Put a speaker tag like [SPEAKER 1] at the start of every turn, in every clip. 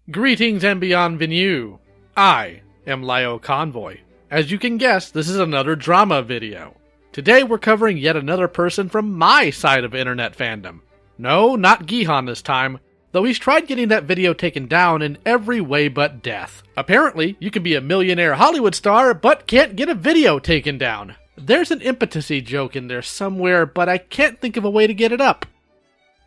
[SPEAKER 1] Greetings and bienvenue. I am LioConvoy. As you can guess, this is another drama video. Today we're covering yet another person from my side of internet fandom. No, not Gihan this time, though he's tried getting that video taken down in every way but death. Apparently, you can be a millionaire Hollywood star, but can't get a video taken down. There's an impotency joke in there somewhere, but I can't think of a way to get it up.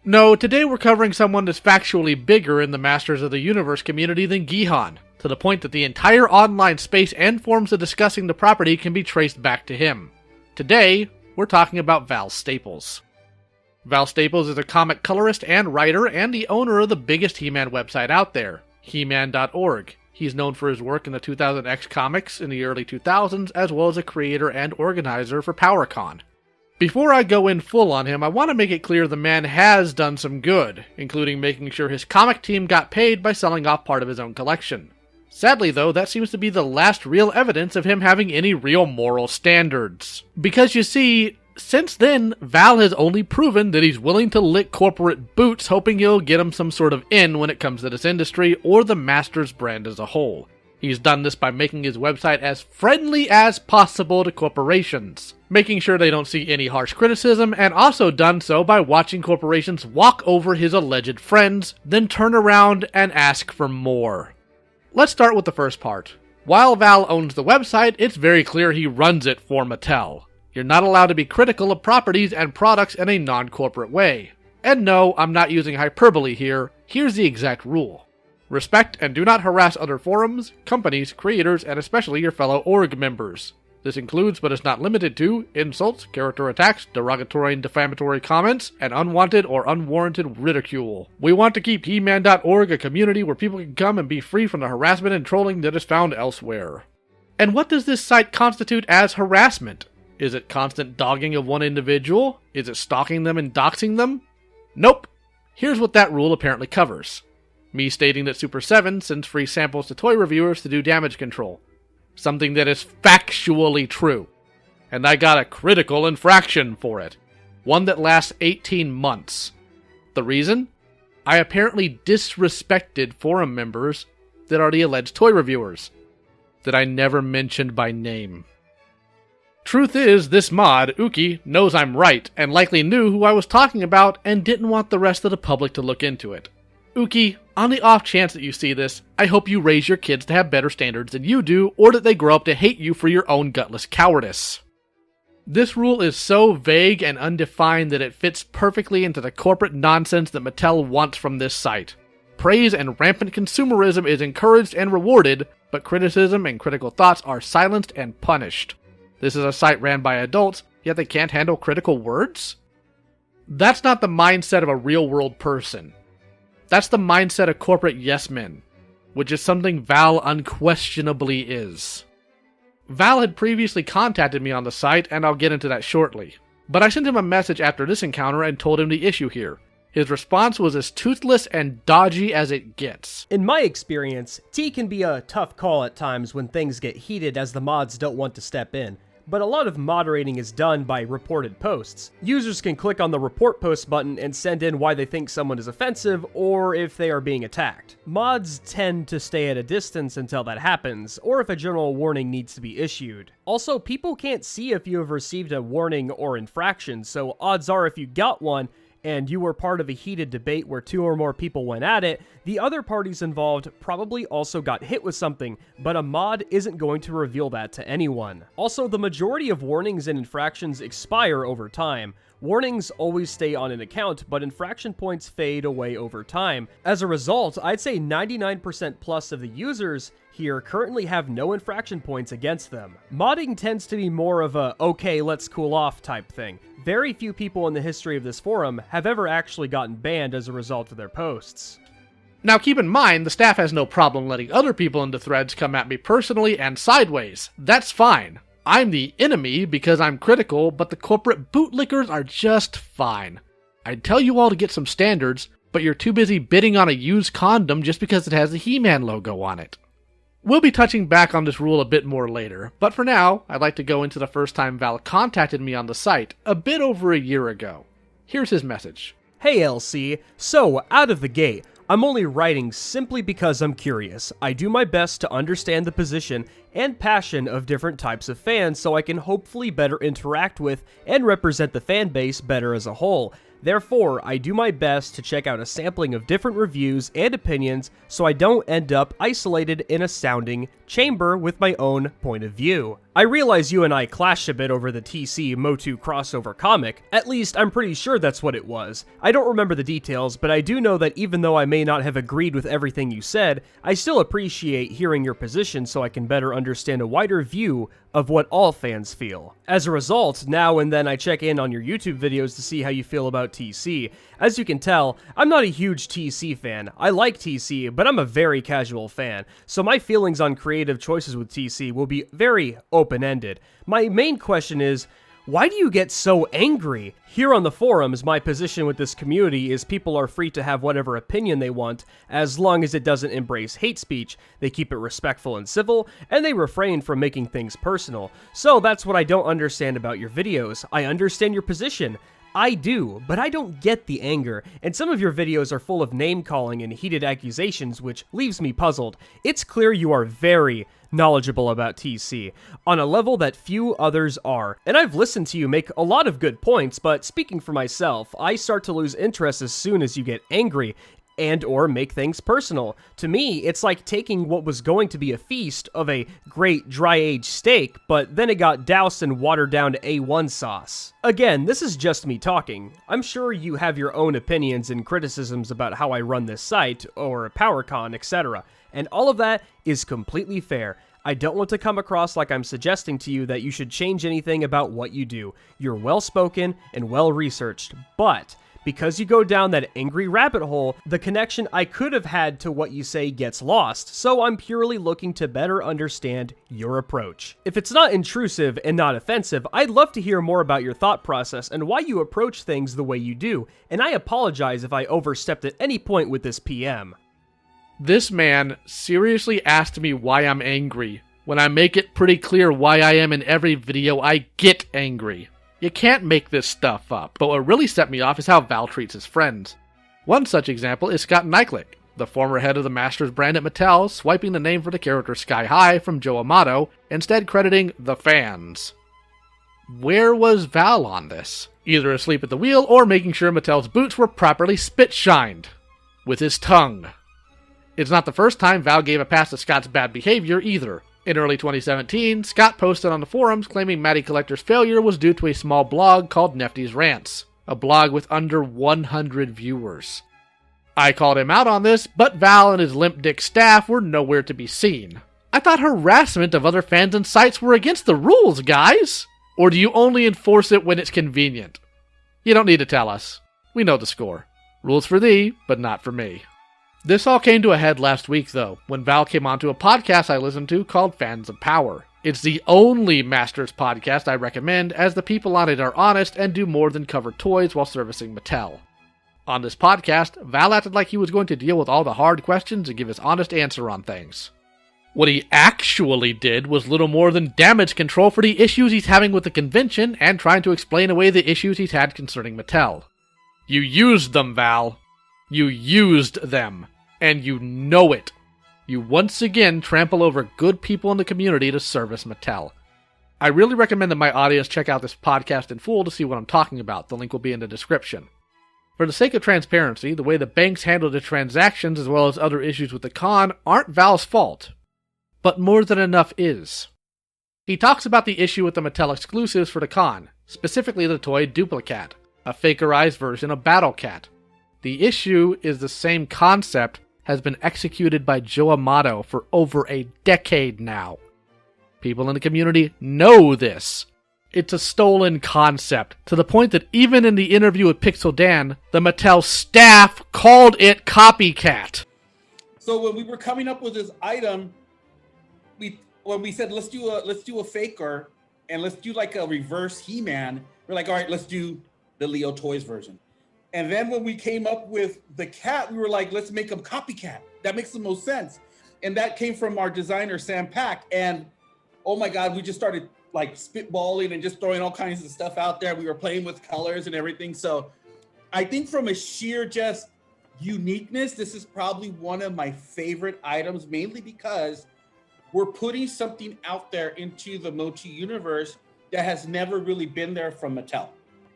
[SPEAKER 1] No, today we're covering someone that's factually bigger in the Masters of the Universe community than Gihan, to the point that the entire online space and forms of discussing the property can be traced back to him. Today, we're talking about Val Staples. Val Staples is a comic colorist and writer and the owner of the biggest He-Man website out there, He-Man.org. He's known for his work in the 2000X comics in the early 2000s, as well as a creator and organizer for PowerCon. Before I go in full on him, I want to make it clear the man has done some good, including making sure his comic team got paid by selling off part of his own collection. Sadly though, that seems to be the last real evidence of him having any real moral standards. Because you see, since then, Val has only proven that he's willing to lick corporate boots hoping he'll get him some sort of in when it comes to this industry or the Masters brand as a whole. He's done this by making his website as friendly as possible to corporations, making sure they don't see any harsh criticism, and also done so by watching corporations walk over his alleged friends, then turn around and ask for more. Let's start with the first part. While Val owns the website, it's very clear he runs it for Mattel. You're not allowed to be critical of properties and products in a non-corporate way. And no, I'm not using hyperbole here. Here's the exact rule. Respect and do not harass other forums, companies, creators, and especially your fellow org members. This includes, but is not limited to, insults, character attacks, derogatory and defamatory comments, and unwanted or unwarranted ridicule. We want to keep He-Man.org a community where people can come and be free from the harassment and trolling that is found elsewhere. And what does this site constitute as harassment? Is it constant dogging of one individual? Is it stalking them and doxing them? Nope. Here's what that rule apparently covers. Me stating that Super 7 sends free samples to toy reviewers to do damage control. Something that is factually true. And I got a critical infraction for it. One that lasts 18 months. The reason? I apparently disrespected forum members that are the alleged toy reviewers. That I never mentioned by name. Truth is, this mod, Uki, knows I'm right, and likely knew who I was talking about, and didn't want the rest of the public to look into it. Uki, on the off chance that you see this, I hope you raise your kids to have better standards than you do, or that they grow up to hate you for your own gutless cowardice. This rule is so vague and undefined that it fits perfectly into the corporate nonsense that Mattel wants from this site. Praise and rampant consumerism is encouraged and rewarded, but criticism and critical thoughts are silenced and punished. This is a site ran by adults, yet they can't handle critical words? That's not the mindset of a real-world person. That's the mindset of corporate yes-men, which is something Val unquestionably is. Val had previously contacted me on the site, and I'll get into that shortly. But I sent him a message after this encounter and told him the issue here. His response was as toothless and dodgy as it gets.
[SPEAKER 2] In my experience, T can be a tough call at times when things get heated as the mods don't want to step in. But a lot of moderating is done by reported posts. Users can click on the report post button and send in why they think someone is offensive or if they are being attacked. Mods tend to stay at a distance until that happens, or if a general warning needs to be issued. Also, people can't see if you have received a warning or infraction, so odds are if you got one, and you were part of a heated debate where 2 or more people went at it, the other parties involved probably also got hit with something, but a mod isn't going to reveal that to anyone. Also, the majority of warnings and infractions expire over time. Warnings always stay on an account, but infraction points fade away over time. As a result, I'd say 99% plus of the users here currently have no infraction points against them. Modding tends to be more of a, okay, let's cool off type thing. Very few people in the history of this forum have ever actually gotten banned as a result of their posts.
[SPEAKER 1] Now keep in mind, the staff has no problem letting other people into threads come at me personally and sideways. That's fine. I'm the enemy because I'm critical, but the corporate bootlickers are just fine. I'd tell you all to get some standards, but you're too busy bidding on a used condom just because it has the He-Man logo on it. We'll be touching back on this rule a bit more later, but for now, I'd like to go into the first time Val contacted me on the site, a bit over a year ago. Here's his message.
[SPEAKER 2] Hey LC, so out of the gate, I'm only writing simply because I'm curious. I do my best to understand the position and passion of different types of fans so I can hopefully better interact with and represent the fan base better as a whole. Therefore, I do my best to check out a sampling of different reviews and opinions so I don't end up isolated in a sounding chamber with my own point of view. I realize you and I clashed a bit over the TC Motu crossover comic. At least, I'm pretty sure that's what it was. I don't remember the details, but I do know that even though I may not have agreed with everything you said, I still appreciate hearing your position so I can better understand a wider view of what all fans feel. As a result, now and then I check in on your YouTube videos to see how you feel about TC. As you can tell, I'm not a huge TC fan. I like TC, but I'm a very casual fan, so my feelings on creative choices with TC will be very open-ended. My main question is, why do you get so angry? Here on the forums, my position with this community is people are free to have whatever opinion they want, as long as it doesn't embrace hate speech. They keep it respectful and civil, and they refrain from making things personal. So that's what I don't understand about your videos. I understand your position. I do, but I don't get the anger, and some of your videos are full of name-calling and heated accusations, which leaves me puzzled. It's clear you are very knowledgeable about TC, on a level that few others are, and I've listened to you make a lot of good points, but speaking for myself, I start to lose interest as soon as you get angry, and or make things personal. To me, it's like taking what was going to be a feast of a great dry-aged steak, but then it got doused in watered-down A1 sauce. Again, this is just me talking. I'm sure you have your own opinions and criticisms about how I run this site, or PowerCon, etc., and all of that is completely fair. I don't want to come across like I'm suggesting to you that you should change anything about what you do. You're well-spoken and well-researched, but because you go down that angry rabbit hole, the connection I could have had to what you say gets lost, so I'm purely looking to better understand your approach. If it's not intrusive and not offensive, I'd love to hear more about your thought process and why you approach things the way you do, and I apologize if I overstepped at any point with this PM.
[SPEAKER 1] This man seriously asked me why I'm angry, when I make it pretty clear why I am in every video I get angry. You can't make this stuff up. But what really set me off is how Val treats his friends. One such example is Scott Nyclick, the former head of the Masters brand at Mattel, swiping the name for the character Sky High from Joe Amato, instead crediting the fans. Where was Val on this? Either asleep at the wheel or making sure Mattel's boots were properly spit-shined. With his tongue. It's not the first time Val gave a pass to Scott's bad behavior either. In early 2017, Scott posted on the forums claiming Matty Collector's failure was due to a small blog called Nefty's Rants, a blog with under 100 viewers. I called him out on this, but Val and his limp dick staff were nowhere to be seen. I thought harassment of other fans and sites were against the rules, guys! Or do you only enforce it when it's convenient? You don't need to tell us. We know the score. Rules for thee, but not for me. This all came to a head last week, though, when Val came onto a podcast I listened to called Fans of Power. It's the only Masters podcast I recommend, as the people on it are honest and do more than cover toys while servicing Mattel. On this podcast, Val acted like he was going to deal with all the hard questions and give his honest answer on things. What he actually did was little more than damage control for the issues he's having with the convention and trying to explain away the issues he's had concerning Mattel. You used them, Val. You used them, and you know it. You once again trample over good people in the community to service Mattel. I really recommend that my audience check out this podcast in full to see what I'm talking about. The link will be in the description. For the sake of transparency, the way the banks handle the transactions as well as other issues with the con aren't Val's fault. But more than enough is. He talks about the issue with the Mattel exclusives for the con, specifically the toy Duplicat, a fakerized version of Battle Cat. The issue is the same concept has been executed by Joe Amato for over a decade now. People in the community know this. It's a stolen concept, to the point that even in the interview with Pixel Dan, the Mattel staff called it copycat.
[SPEAKER 3] So when we were coming up with this item, when we said let's do a faker and let's do like a reverse He-Man, we're like, all right, let's do the Leo Toys version. And then when we came up with the cat, we were like, let's make them copycat. That makes the most sense. And that came from our designer, Sam Pack. And oh my God, we just started like spitballing and just throwing all kinds of stuff out there. We were playing with colors and everything. So I think from a sheer just uniqueness, this is probably one of my favorite items, mainly because we're putting something out there into the Mochi universe that has never really been there from Mattel.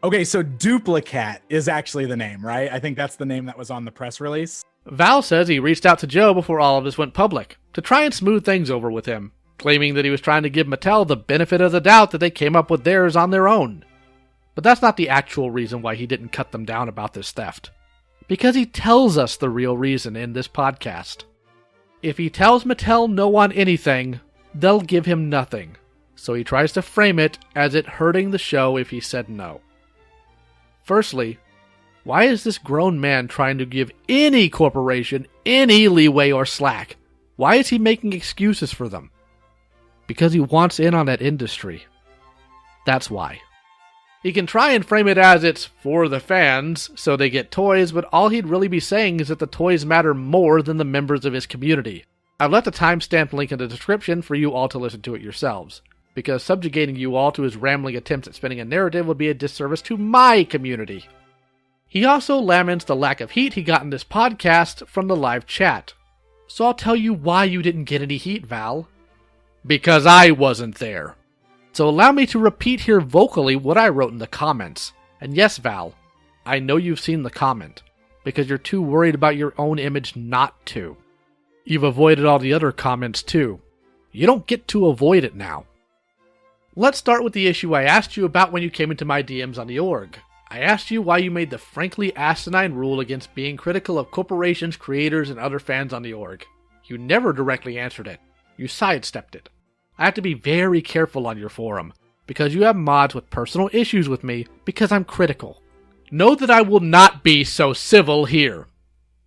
[SPEAKER 4] Okay, so Duplicat is actually the name, right? I think that's the name that was on the press release.
[SPEAKER 1] Val says he reached out to Joe before all of this went public to try and smooth things over with him, claiming that he was trying to give Mattel the benefit of the doubt that they came up with theirs on their own. But that's not the actual reason why he didn't cut them down about this theft. Because he tells us the real reason in this podcast. If he tells Mattel no on anything, they'll give him nothing. So he tries to frame it as it hurting the show if he said no. Firstly, why is this grown man trying to give any corporation any leeway or slack? Why is he making excuses for them? Because he wants in on that industry. That's why. He can try and frame it as it's for the fans, so they get toys, but all he'd really be saying is that the toys matter more than the members of his community. I've left a timestamp link in the description for you all to listen to it yourselves, because subjugating you all to his rambling attempts at spinning a narrative would be a disservice to my community. He also laments the lack of heat he got in this podcast from the live chat. So I'll tell you why you didn't get any heat, Val. Because I wasn't there. So allow me to repeat here vocally what I wrote in the comments. And yes, Val, I know you've seen the comment, because you're too worried about your own image not to. You've avoided all the other comments too. You don't get to avoid it now. Let's start with the issue I asked you about when you came into my DMs on the org. I asked you why you made the frankly asinine rule against being critical of corporations, creators, and other fans on the org. You never directly answered it. You sidestepped it. I have to be very careful on your forum, because you have mods with personal issues with me because I'm critical. Know that I will not be so civil here.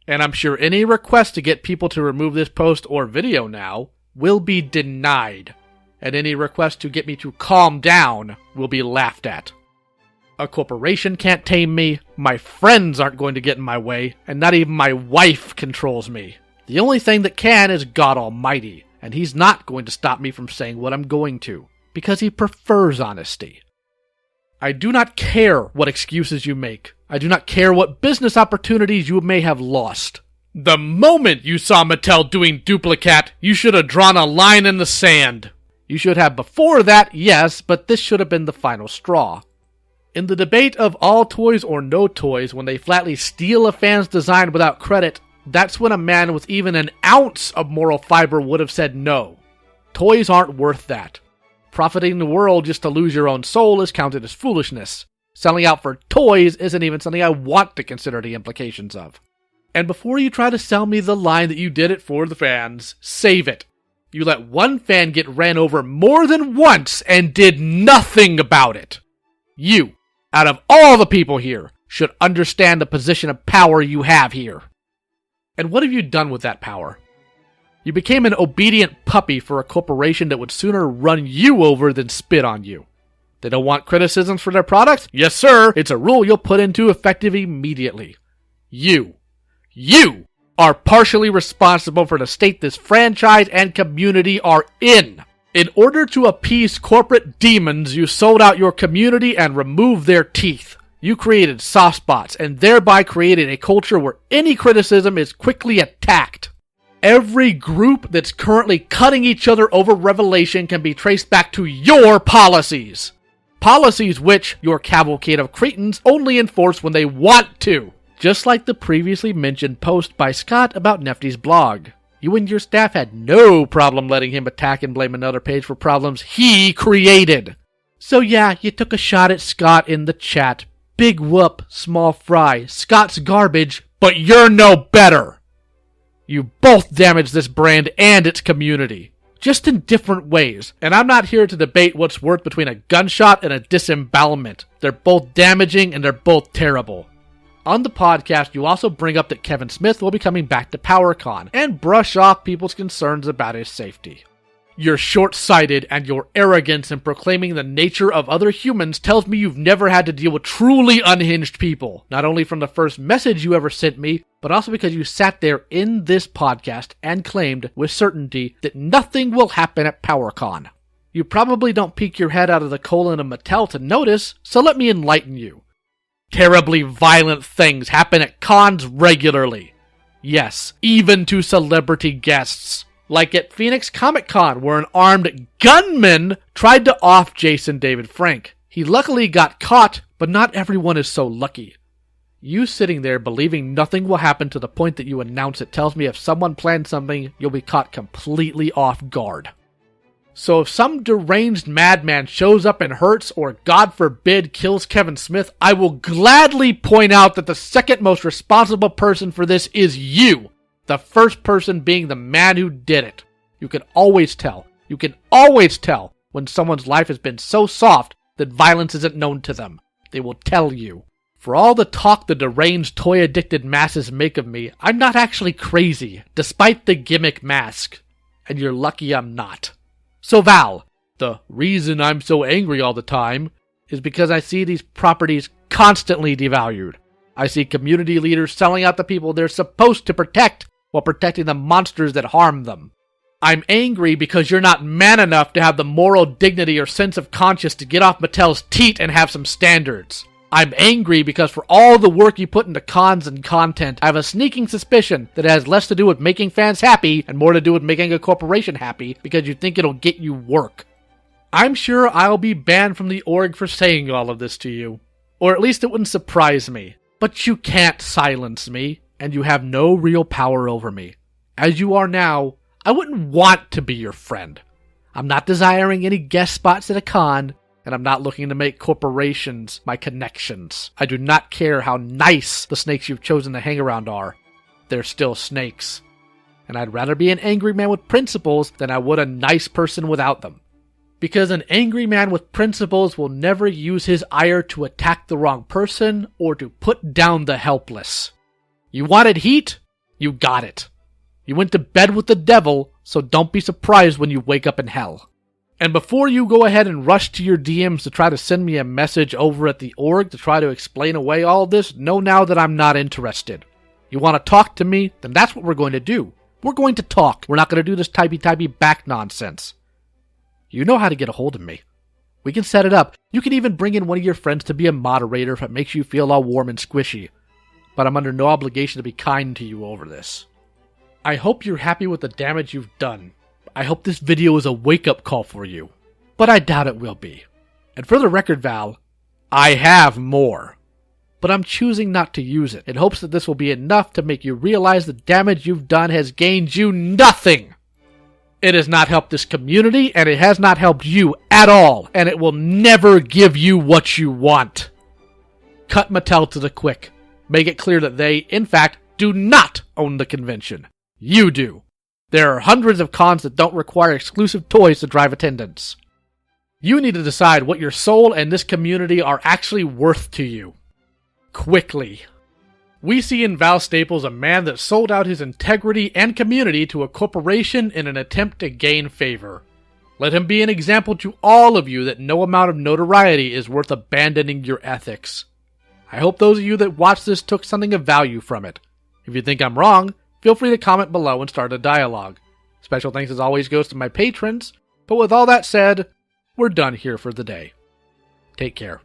[SPEAKER 1] And I'm sure any request to get people to remove this post or video now will be denied. And any request to get me to calm down will be laughed at. A corporation can't tame me, my friends aren't going to get in my way, and not even my wife controls me. The only thing that can is God Almighty. And he's not going to stop me from saying what I'm going to, because he prefers honesty. I do not care what excuses you make. I do not care what business opportunities you may have lost. The moment you saw Mattel doing Duplicat, you should have drawn a line in the sand. You should have before that, yes, but this should have been the final straw. In the debate of all toys or no toys, when they flatly steal a fan's design without credit, that's when a man with even an ounce of moral fiber would have said no. Toys aren't worth that. Profiting the world just to lose your own soul is counted as foolishness. Selling out for toys isn't even something I want to consider the implications of. And before you try to sell me the line that you did it for the fans, save it. You let one fan get ran over more than once and did nothing about it. You, out of all the people here, should understand the position of power you have here. And what have you done with that power? You became an obedient puppy for a corporation that would sooner run you over than spit on you. They don't want criticisms for their products? Yes, sir. It's a rule you'll put into effective immediately. You are partially responsible for the state this franchise and community are in. In order to appease corporate demons, you sold out your community and removed their teeth. You created soft spots and thereby created a culture where any criticism is quickly attacked. Every group that's currently cutting each other over Revelation can be traced back to your policies. Policies which your cavalcade of cretins only enforce when they want to. Just like the previously mentioned post by Scott about Nefty's blog. You and your staff had no problem letting him attack and blame another page for problems he created. So yeah, you took a shot at Scott in the chat. Big whoop, small fry, Scott's garbage, but you're no better. You both damaged this brand and its community, just in different ways, and I'm not here to debate what's worth between a gunshot and a disembowelment. They're both damaging and they're both terrible. On the podcast, you also bring up that Kevin Smith will be coming back to PowerCon and brush off people's concerns about his safety. You're short-sighted, and your arrogance in proclaiming the nature of other humans tells me you've never had to deal with truly unhinged people, not only from the first message you ever sent me, but also because you sat there in this podcast and claimed with certainty that nothing will happen at PowerCon. You probably don't peek your head out of the colon of Mattel to notice, so let me enlighten you. Terribly violent things happen at cons regularly. Yes, even to celebrity guests. Like at Phoenix Comic Con, where an armed gunman tried to off Jason David Frank. He luckily got caught, but not everyone is so lucky. You sitting there believing nothing will happen to the point that you announce it tells me if someone planned something, you'll be caught completely off guard. So if some deranged madman shows up and hurts, or God forbid kills Kevin Smith, I will gladly point out that the second most responsible person for this is you. The first person being the man who did it. You can always tell. You can always tell when someone's life has been so soft that violence isn't known to them. They will tell you. For all the talk the deranged, toy-addicted masses make of me, I'm not actually crazy, despite the gimmick mask. And you're lucky I'm not. So Val, the reason I'm so angry all the time is because I see these properties constantly devalued. I see community leaders selling out the people they're supposed to protect while protecting the monsters that harm them. I'm angry because you're not man enough to have the moral dignity or sense of conscience to get off Mattel's teat and have some standards. I'm angry because for all the work you put into cons and content, I have a sneaking suspicion that it has less to do with making fans happy and more to do with making a corporation happy because you think it'll get you work. I'm sure I'll be banned from the org for saying all of this to you. Or at least it wouldn't surprise me. But you can't silence me, and you have no real power over me. As you are now, I wouldn't want to be your friend. I'm not desiring any guest spots at a con, and I'm not looking to make corporations my connections. I do not care how nice the snakes you've chosen to hang around are. They're still snakes. And I'd rather be an angry man with principles than I would a nice person without them. Because an angry man with principles will never use his ire to attack the wrong person or to put down the helpless. You wanted heat? You got it. You went to bed with the devil, so don't be surprised when you wake up in hell. And before you go ahead and rush to your DMs to try to send me a message over at the org to try to explain away all this, know now that I'm not interested. You want to talk to me? Then that's what we're going to do. We're going to talk. We're not going to do this typey back nonsense. You know how to get a hold of me. We can set it up. You can even bring in one of your friends to be a moderator if it makes you feel all warm and squishy. But I'm under no obligation to be kind to you over this. I hope you're happy with the damage you've done. I hope this video is a wake-up call for you. But I doubt it will be. And for the record, Val, I have more. But I'm choosing not to use it in hopes that this will be enough to make you realize the damage you've done has gained you nothing. It has not helped this community, and it has not helped you at all, and it will never give you what you want. Cut Mattel to the quick. Make it clear that they, in fact, do not own the convention. You do. There are hundreds of cons that don't require exclusive toys to drive attendance. You need to decide what your soul and this community are actually worth to you. Quickly. We see in Val Staples a man that sold out his integrity and community to a corporation in an attempt to gain favor. Let him be an example to all of you that no amount of notoriety is worth abandoning your ethics. I hope those of you that watch this took something of value from it. If you think I'm wrong, feel free to comment below and start a dialogue. Special thanks as always goes to my patrons, but with all that said, we're done here for the day. Take care.